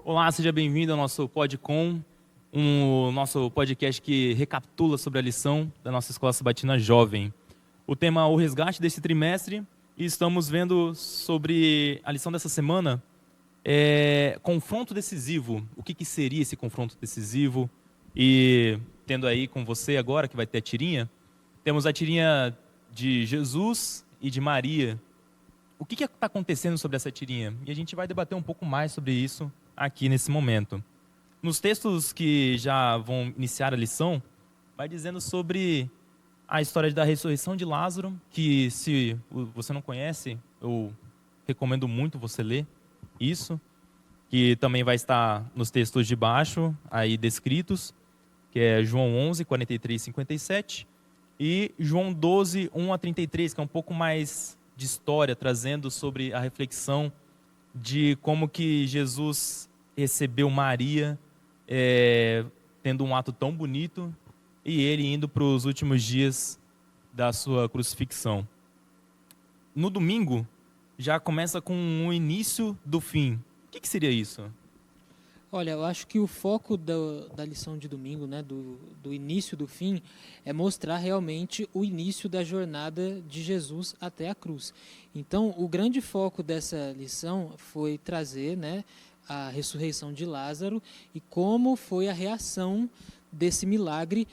Olá, seja bem-vindo ao nosso PodCom, nosso podcast que recapitula sobre a lição da nossa Escola Sabatina Jovem. O tema é o resgate desse trimestre e estamos vendo sobre a lição dessa semana, confronto decisivo. O que seria esse confronto decisivo? E tendo aí com você agora, que vai ter a tirinha, temos a tirinha de Jesus e de Maria. O que está acontecendo sobre essa tirinha? E a gente vai debater um pouco mais sobre isso aqui nesse momento. Nos textos que já vão iniciar a lição, vai dizendo sobre a história da ressurreição de Lázaro, que se você não conhece, eu recomendo muito você ler isso, que também vai estar nos textos de baixo, aí descritos, que é João 11, 43 e 57, e João 12, 1 a 33, que é um pouco mais de história, trazendo sobre a reflexão de como que Jesus recebeu Maria, tendo um ato tão bonito, e ele indo para os últimos dias da sua crucifixão. No domingo, já começa com o início do fim. O que seria isso? Olha, eu acho que o foco da lição de domingo, né, do início do fim, é mostrar realmente o início da jornada de Jesus até a cruz. Então, o grande foco dessa lição foi trazer, né, a ressurreição de Lázaro e como foi a reação desse milagre,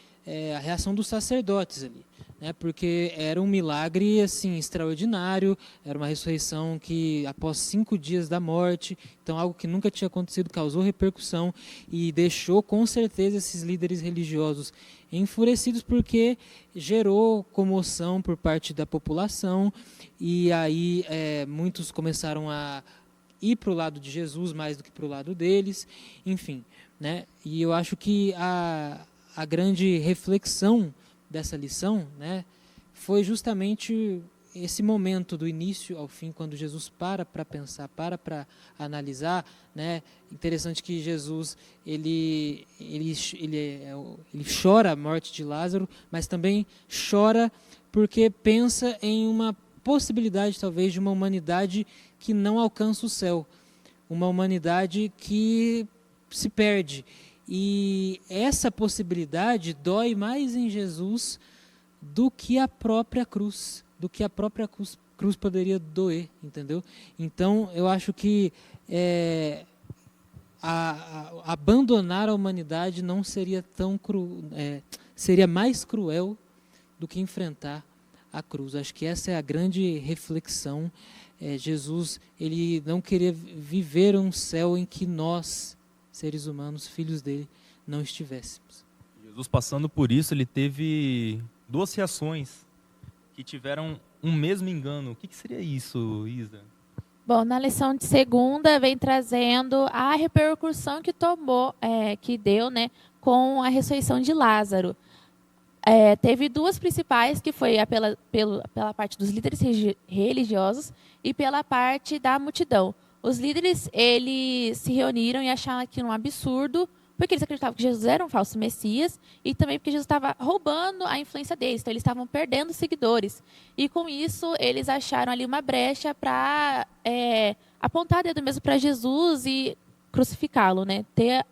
a reação dos sacerdotes ali. Né, porque era um milagre assim extraordinário, era uma ressurreição que após 5 dias da morte, então algo que nunca tinha acontecido, causou repercussão e deixou com certeza esses líderes religiosos enfurecidos, porque gerou comoção por parte da população, e aí muitos começaram a ir para o lado de Jesus mais do que para o lado deles, enfim, né? E eu acho que a grande reflexão dessa lição, né, foi justamente esse momento do início ao fim, quando Jesus para pensar, para analisar, né? Interessante que Jesus ele chora a morte de Lázaro, mas também chora porque pensa em uma possibilidade talvez de uma humanidade que não alcança o céu, uma humanidade que se perde. E essa possibilidade dói mais em Jesus do que a própria cruz, cruz poderia doer, entendeu? Então, eu acho que abandonar a humanidade não seria tão seria mais cruel do que enfrentar a cruz. Acho que essa é a grande reflexão. Jesus, ele não queria viver um céu em que nós, seres humanos, filhos dele, não estivéssemos. Jesus, passando por isso, ele teve duas reações que tiveram um mesmo engano. O que seria isso, Isa? Bom, na lição de segunda vem trazendo a repercussão que deu, né, com a ressurreição de Lázaro. Teve duas principais, que foi pela parte dos líderes religiosos e pela parte da multidão. Os líderes, eles se reuniram e acharam aquilo um absurdo, porque eles acreditavam que Jesus era um falso Messias e também porque Jesus estava roubando a influência deles, então eles estavam perdendo seguidores. E com isso, eles acharam ali uma brecha para apontar dedo mesmo para Jesus e crucificá-lo, né? Ter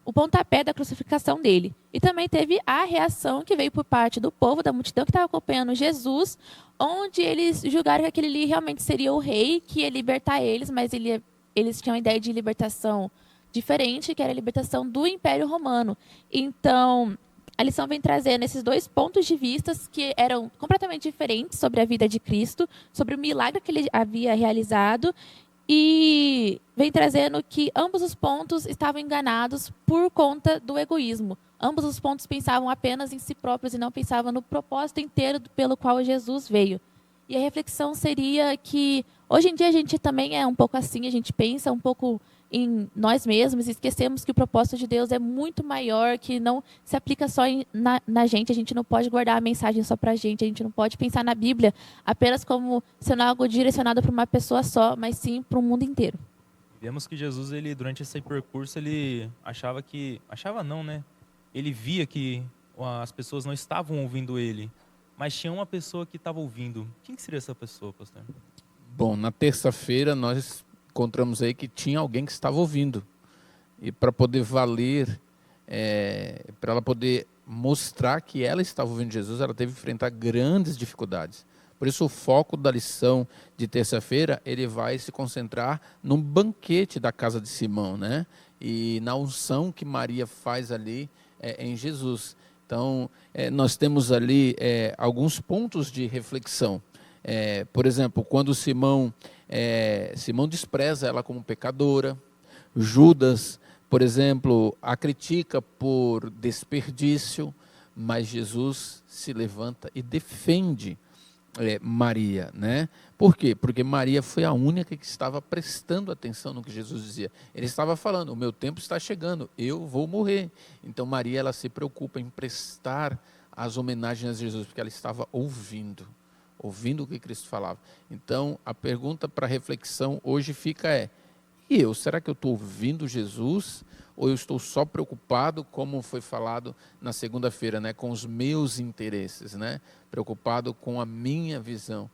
o pontapé da crucificação dele. E também teve a reação que veio por parte do povo, da multidão que estava acompanhando Jesus, onde eles julgaram que aquele ali realmente seria o rei, que ia libertar eles, mas eles tinham uma ideia de libertação diferente, que era a libertação do Império Romano. Então, a lição vem trazendo esses dois pontos de vista que eram completamente diferentes sobre a vida de Cristo, sobre o milagre que ele havia realizado, e vem trazendo que ambos os pontos estavam enganados por conta do egoísmo. Ambos os pontos pensavam apenas em si próprios e não pensavam no propósito inteiro pelo qual Jesus veio. E a reflexão seria que hoje em dia a gente também é um pouco assim, a gente pensa um pouco em nós mesmos e esquecemos que o propósito de Deus é muito maior, que não se aplica só na gente. A gente não pode guardar a mensagem só para a gente não pode pensar na Bíblia apenas como sendo algo direcionado para uma pessoa só, mas sim para o mundo inteiro. Vemos que Jesus, ele, durante esse percurso, ele achava não, né? Ele via que as pessoas não estavam ouvindo ele, mas tinha uma pessoa que estava ouvindo. Quem seria essa pessoa, pastor? Bom, na terça-feira nós encontramos aí que tinha alguém que estava ouvindo. E para poder valer, para ela poder mostrar que ela estava ouvindo Jesus, ela teve que enfrentar grandes dificuldades. Por isso o foco da lição de terça-feira, ele vai se concentrar num banquete da casa de Simão, né? E na unção que Maria faz ali em Jesus. Então, nós temos ali alguns pontos de reflexão. Por exemplo, quando Simão despreza ela como pecadora, Judas, por exemplo, a critica por desperdício, mas Jesus se levanta e defende Maria, né? Por quê? Porque Maria foi a única que estava prestando atenção no que Jesus dizia. Ele estava falando, o meu tempo está chegando, eu vou morrer. Então Maria, ela se preocupa em prestar as homenagens a Jesus, porque ela estava ouvindo o que Cristo falava. Então a pergunta para reflexão hoje fica e eu, será que eu estou ouvindo Jesus? Ou eu estou só preocupado, como foi falado na segunda-feira, né, com os meus interesses, né, preocupado com a minha visão?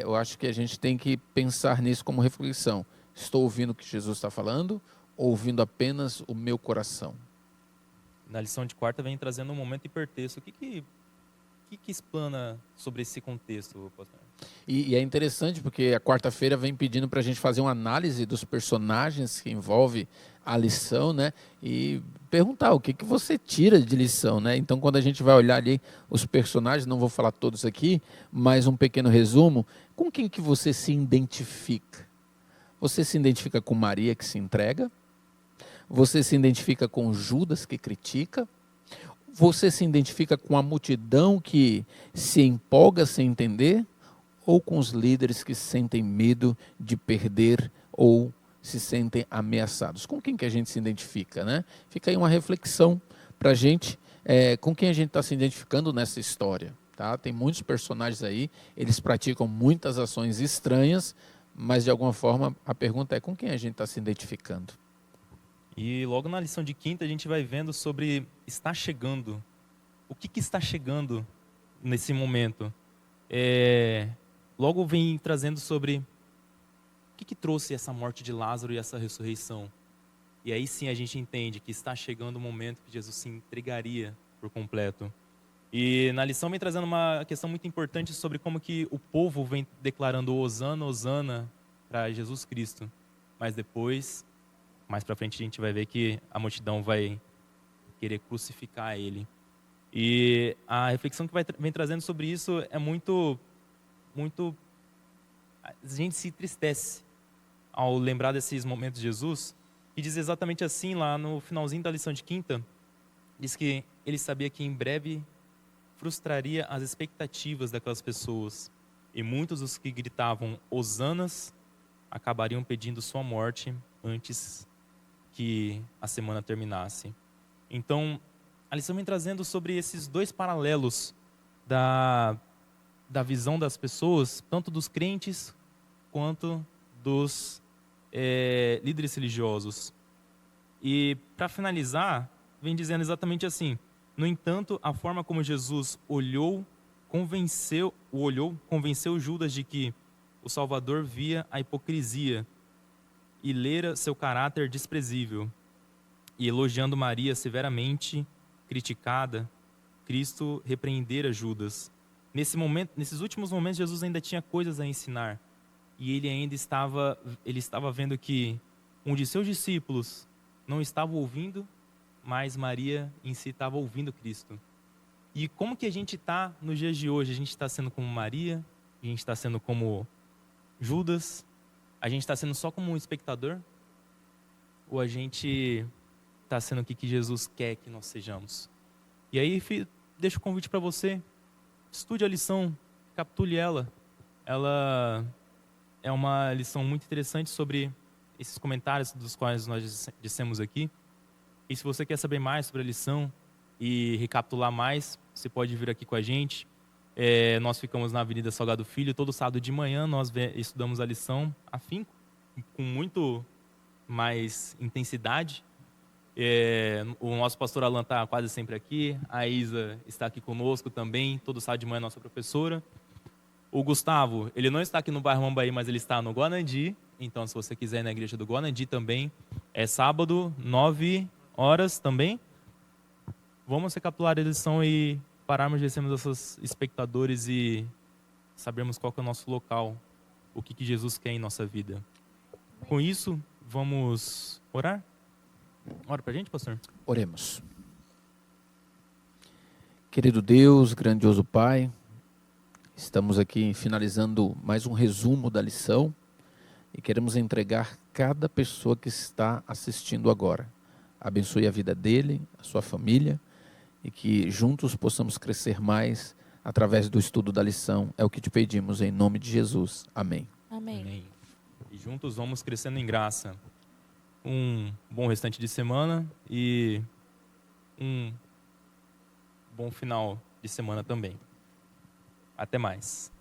Eu acho que a gente tem que pensar nisso como reflexão. Estou ouvindo o que Jesus está falando, ou ouvindo apenas o meu coração? Na lição de quarta vem trazendo um momento hipertexto. O que explana sobre esse contexto, pastor? E é interessante porque a quarta-feira vem pedindo para a gente fazer uma análise dos personagens que envolve a lição, né? E perguntar o que você tira de lição, né? Então, quando a gente vai olhar ali os personagens, não vou falar todos aqui, mas um pequeno resumo, com quem que você se identifica? Você se identifica com Maria, que se entrega? Você se identifica com Judas, que critica? Você se identifica com a multidão que se empolga sem entender? Ou com os líderes que sentem medo de perder ou se sentem ameaçados? Com quem que a gente se identifica, né? Fica aí uma reflexão para a gente, com quem a gente está se identificando nessa história. Tá? Tem muitos personagens aí, eles praticam muitas ações estranhas, mas de alguma forma a pergunta é com quem a gente está se identificando. E logo na lição de quinta a gente vai vendo sobre está chegando. O que está chegando nesse momento? Logo vem trazendo sobre o que trouxe essa morte de Lázaro e essa ressurreição. E aí sim a gente entende que está chegando o momento que Jesus se entregaria por completo. E na lição vem trazendo uma questão muito importante sobre como que o povo vem declarando Hosana, Hosana para Jesus Cristo. Mas depois, mais para frente, a gente vai ver que a multidão vai querer crucificar ele. E a reflexão que vem trazendo sobre isso é muito... A gente se entristece ao lembrar desses momentos de Jesus, e diz exatamente assim lá no finalzinho da lição de quinta, diz que ele sabia que em breve frustraria as expectativas daquelas pessoas, e muitos dos que gritavam hosanas acabariam pedindo sua morte antes que a semana terminasse. Então, a lição vem trazendo sobre esses dois paralelos da visão das pessoas, tanto dos crentes quanto dos líderes religiosos. E, para finalizar, vem dizendo exatamente assim: no entanto, a forma como Jesus convenceu Judas de que o Salvador via a hipocrisia e lera seu caráter desprezível, e elogiando Maria severamente criticada, Cristo repreendera Judas. Nesses últimos momentos, Jesus ainda tinha coisas a ensinar, e ele estava vendo que um de seus discípulos não estava ouvindo, mas Maria em si estava ouvindo Cristo. E como que a gente está nos dias de hoje? A gente está sendo como Maria? A gente está sendo como Judas? A gente está sendo só como um espectador? Ou a gente está sendo o que Jesus quer que nós sejamos? E aí, deixo o convite para você. Estude a lição, capitule ela. Ela é uma lição muito interessante sobre esses comentários dos quais nós dissemos aqui. E se você quer saber mais sobre a lição e recapitular mais, você pode vir aqui com a gente. Nós ficamos na Avenida Salgado Filho. Todo sábado de manhã nós estudamos a lição afinco, com muito mais intensidade. O nosso pastor Alan está quase sempre aqui. A Isa está aqui conosco também. Todo sábado de manhã é nossa professora. O Gustavo, ele não está aqui no bairro Mambaí, mas ele está no Guanandi. Então, se você quiser ir na igreja do Guanadi também, é sábado, 9 horas também. Vamos recapitular a lição e pararmos de sermos esses espectadores e sabermos qual que é o nosso local, o que Jesus quer em nossa vida. Com isso, vamos orar? Ora pra gente, pastor? Oremos. Querido Deus, grandioso Pai, estamos aqui finalizando mais um resumo da lição e queremos entregar cada pessoa que está assistindo agora. Abençoe a vida dele, a sua família, e que juntos possamos crescer mais através do estudo da lição. É o que te pedimos em nome de Jesus. Amém. Amém. Amém. E juntos vamos crescendo em graça. Um bom restante de semana e um bom final de semana também. Até mais.